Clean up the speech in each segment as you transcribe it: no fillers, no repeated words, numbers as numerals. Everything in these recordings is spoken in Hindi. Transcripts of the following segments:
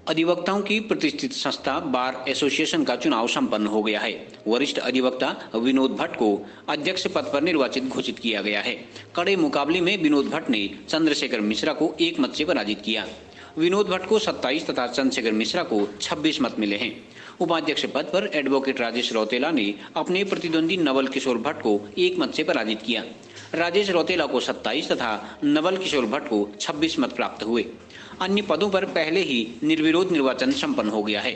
अधिवक्ताओं की प्रतिष्ठित संस्था बार एसोसिएशन का चुनाव संपन्न हो गया है। वरिष्ठ अधिवक्ता विनोद भट्ट को अध्यक्ष पद पर निर्वाचित घोषित किया गया है। कड़े मुकाबले में विनोद भट्ट ने चंद्रशेखर मिश्रा को 1 मत से पराजित किया। विनोद भट्ट को 27 तथा चंद्रशेखर मिश्रा को 26 मत मिले हैं। उपाध्यक्ष पद पर एडवोकेट राजेश रौतेला ने अपने प्रतिद्वंदी नवल किशोर भट्ट को 1 मत से पराजित किया। राजेश रौतेला को 27 तथा नवल किशोर भट्ट को 26 मत प्राप्त हुए। अन्य पदों पर पहले ही निर्विरोध निर्वाचन संपन्न हो गया है।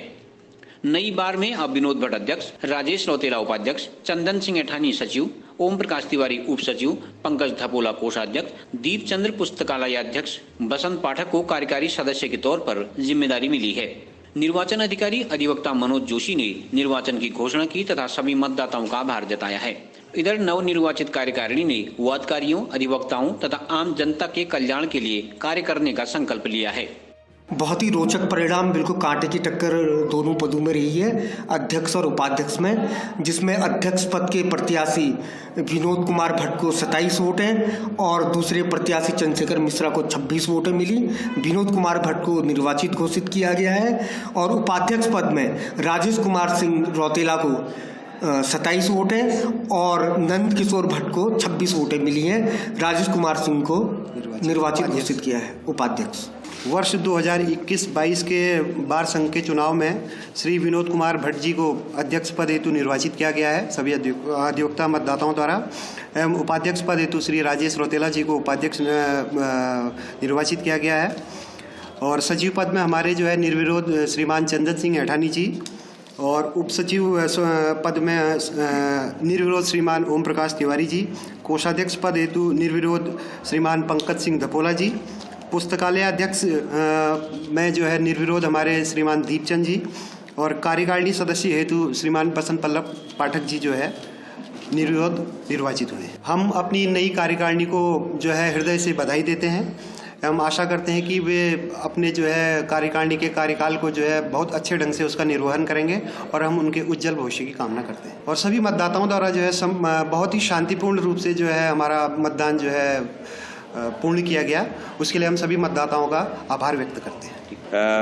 नई बार में अब विनोद भट्ट अध्यक्ष, राजेश रौतेला उपाध्यक्ष, चंदन सिंह ऐठानी सचिव, ओम प्रकाश तिवारी उप सचिव, पंकज धपोला कोषाध्यक्ष, दीपचंद्र पुस्तकालय अध्यक्ष, बसंत पाठक को कार्यकारी सदस्य के तौर पर जिम्मेदारी मिली है। निर्वाचन अधिकारी अधिवक्ता मनोज जोशी ने निर्वाचन की घोषणा की तथा सभी मतदाताओं का आभार जताया है। इधर नवनिर्वाचित कार्यकारिणी ने वादकारियों, अधिवक्ताओं तथा आम जनता के कल्याण के लिए कार्य करने का संकल्प लिया है। बहुत ही रोचक परिणाम, बिल्कुल कांटे की टक्कर दोनों पदों में रही है, अध्यक्ष और उपाध्यक्ष में, जिसमें अध्यक्ष पद के प्रत्याशी विनोद कुमार भट्ट को 27 वोट हैं और दूसरे प्रत्याशी चंद्रशेखर मिश्रा को 26 वोटें मिली। विनोद कुमार भट्ट को निर्वाचित घोषित किया गया है और उपाध्यक्ष पद में राजेश कुमार सिंह रौतेला को 27 वोटें और नंद किशोर भट्ट को 26 वोटें मिली हैं। राजेश कुमार सिंह को निर्वाचित घोषित किया है उपाध्यक्ष। वर्ष 2021-22 के बार संघ के चुनाव में श्री विनोद कुमार भट्ट जी को अध्यक्ष पद हेतु निर्वाचित किया गया है सभी अधिवक्ता मतदाताओं द्वारा, एवं उपाध्यक्ष पद हेतु श्री राजेश रौतेला जी को उपाध्यक्ष निर्वाचित किया गया है। और सचिव पद में हमारे जो है निर्विरोध श्रीमान चंदन सिंह ऐठानी जी, और उप सचिव पद में निर्विरोध श्रीमान ओम प्रकाश तिवारी जी, कोषाध्यक्ष पद हेतु निर्विरोध श्रीमान पंकज सिंह धपोला जी, पुस्तकालय अध्यक्ष में जो है निर्विरोध हमारे श्रीमान दीपचंद जी, और कार्यकारिणी सदस्य हेतु श्रीमान बसंत पल्लव पाठक जी जो है निर्विरोध निर्वाचित हुए। हम अपनी नई कार्यकारिणी को जो है हृदय से बधाई देते हैं। हम आशा करते हैं कि वे अपने जो है कार्यकारिणी के कार्यकाल को जो है बहुत अच्छे ढंग से उसका निर्वहन करेंगे और हम उनके उज्जवल भविष्य की कामना करते हैं। और सभी मतदाताओं द्वारा जो है बहुत ही शांतिपूर्ण रूप से जो है हमारा मतदान जो है पूर्ण किया गया, उसके लिए हम सभी मतदाताओं का आभार व्यक्त करते हैं।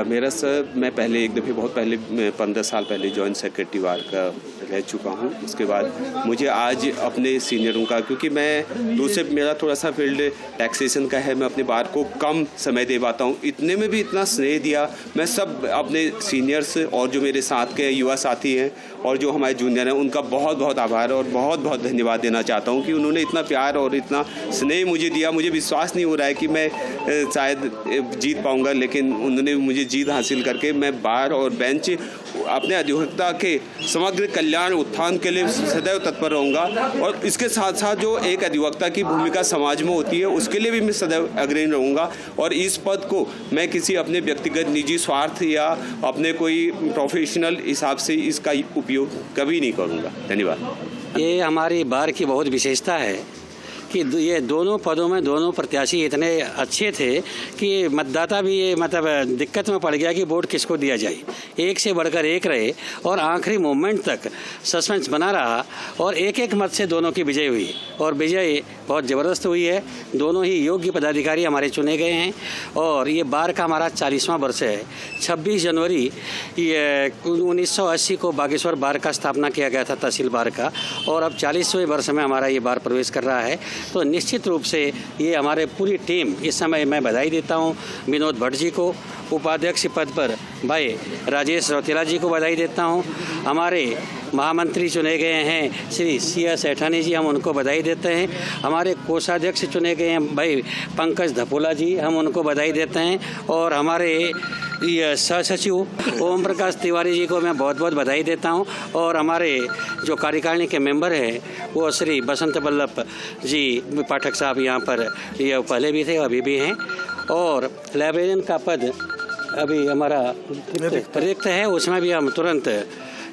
मेरा सर, मैं पहले एक दफ़े बहुत पहले 15 साल पहले जॉइंट सेक्रेटरी बार का रह चुका हूं। उसके बाद मुझे आज अपने सीनियरों का, क्योंकि मैं दूसरे मेरा थोड़ा सा फील्ड टैक्सेशन का है, मैं अपने बार को कम समय दे पाता हूं। इतने में भी इतना स्नेह दिया। मैं सब अपने सीनियर्स और जो मेरे साथ के युवा साथी हैं और जो हमारे जूनियर हैं उनका बहुत बहुत आभार और बहुत बहुत धन्यवाद देना चाहता हूँ कि उन्होंने इतना प्यार और इतना स्नेह मुझे दिया। मुझे विश्वास नहीं हो रहा है कि मैं शायद जीत पाऊँगा, लेकिन उन्होंने मुझे जीत हासिल करके मैं बार और बेंच अपने अधिवक्ता के समग्र कल्याण उत्थान के लिए सदैव तत्पर रहूँगा। और इसके साथ साथ जो एक अधिवक्ता की भूमिका समाज में होती है उसके लिए भी मैं सदैव अग्रणी रहूँगा। और इस पद को मैं किसी अपने व्यक्तिगत निजी स्वार्थ या अपने कोई प्रोफेशनल हिसाब से इसका उपयोग कभी नहीं करूँगा। धन्यवाद। ये हमारी बार की बहुत विशेषता है कि ये दोनों पदों में दोनों प्रत्याशी इतने अच्छे थे कि मतदाता भी ये मतलब दिक्कत में पड़ गया कि वोट किसको दिया जाए। एक से बढ़कर एक रहे और आखिरी मोमेंट तक सस्पेंस बना रहा और एक एक मत से दोनों की विजय हुई और विजय बहुत ज़बरदस्त हुई है। दोनों ही योग्य पदाधिकारी हमारे चुने गए हैं और ये बार का हमारा 40वां वर्ष है। 26 जनवरी 1980 को बागेश्वर बार का स्थापना किया गया था, तहसील बार का, और अब 40वें वर्ष में हमारा ये बार प्रवेश कर रहा है। तो निश्चित रूप से ये हमारे पूरी टीम, इस समय मैं बधाई देता हूँ विनोद भट्ट जी को, उपाध्यक्ष पद पर भाई राजेश रौतेला जी को बधाई देता हूँ। हमारे महामंत्री चुने गए हैं श्री CS ऐठानी जी, हम उनको बधाई देते हैं। हमारे कोषाध्यक्ष चुने गए हैं भाई पंकज धपोला जी, हम उनको बधाई देते हैं। और हमारे सह सचिव ओम प्रकाश तिवारी जी को मैं बहुत बहुत बधाई देता हूं। और हमारे जो कार्यकारिणी के मेंबर हैं वो श्री बसंत पल्लव जी पाठक साहब यहाँ पर ये पहले भी थे, अभी भी हैं। और लाइब्रेरियन का पद अभी हमारा रिक्त है, उसमें भी हम तुरंत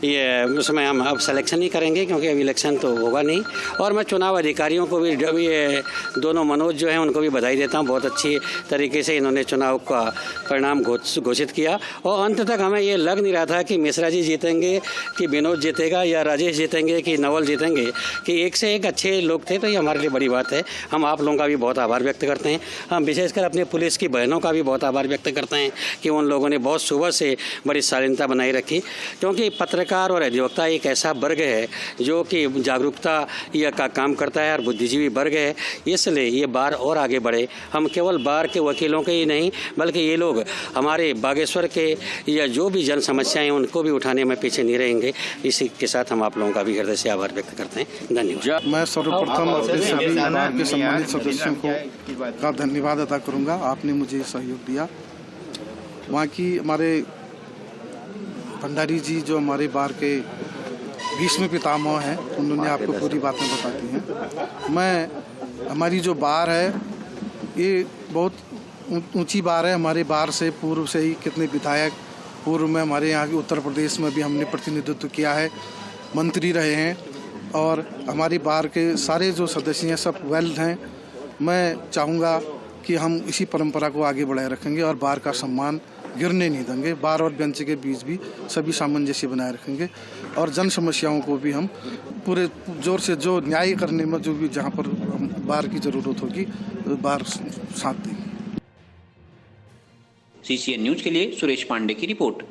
ये उसमें हम अब सिलेक्शन ही करेंगे, क्योंकि अब इलेक्शन तो होगा नहीं। और मैं चुनाव अधिकारियों को भी ये दोनों मनोज जो हैं उनको भी बधाई देता हूँ, बहुत अच्छी तरीके से इन्होंने चुनाव का परिणाम घोषित किया। और अंत तक हमें ये लग नहीं रहा था कि मिश्रा जी जीतेंगे, कि विनोद जीतेगा, या राजेश जीतेंगे, कि नवल जीतेंगे, कि एक से एक अच्छे लोग थे। तो ये हमारे लिए बड़ी बात है। हम आप लोगों का भी बहुत आभार व्यक्त करते हैं। हम विशेषकर अपने पुलिस की बहनों का भी बहुत आभार व्यक्त करते हैं कि उन लोगों ने बहुत सुबह से बड़ी शालीनता बनाई रखी, क्योंकि पत्रकार और अधिवक्ता एक ऐसा वर्ग है जो कि जागरूकता या का काम करता है और बुद्धिजीवी वर्ग है। इसलिए ये बार और आगे बढ़े। हम केवल बार के वकीलों के ही नहीं, बल्कि ये लोग हमारे बागेश्वर के या जो भी जन समस्याएं उनको भी उठाने में पीछे नहीं रहेंगे। इसी के साथ हम आप लोगों का भी हृदय से आभार व्यक्त करते हैं। धन्यवाद। मैं सर्वप्रथम अपने सभी बार के सम्मानित सदस्यों को का धन्यवाद अदा करूंगा। आपने मुझे सहयोग दिया। वहाँ की हमारे भंडारी जी जो हमारे बार के भीष्म पितामह हैं, उन्होंने आपको पूरी बातें बता दी हैं। हमारी जो बार है ये बहुत ऊंची बार है। हमारे बार से पूर्व से ही कितने विधायक पूर्व में हमारे यहाँ के उत्तर प्रदेश में भी हमने प्रतिनिधित्व किया है, मंत्री रहे हैं, और हमारी बार के सारे जो सदस्य हैं सब वेल हैं। मैं चाहूँगा कि हम इसी परंपरा को आगे बढ़ाए रखेंगे और बार का सम्मान गिरने नहीं देंगे। बार और बेंच के बीच भी सभी सामंजस्य बनाए रखेंगे और जन समस्याओं को भी हम पूरे जोर से, जो न्याय करने में जो भी जहाँ पर बार की ज़रूरत होगी, बार साथ देंगे। CCN न्यूज के लिए सुरेश पांडे की रिपोर्ट।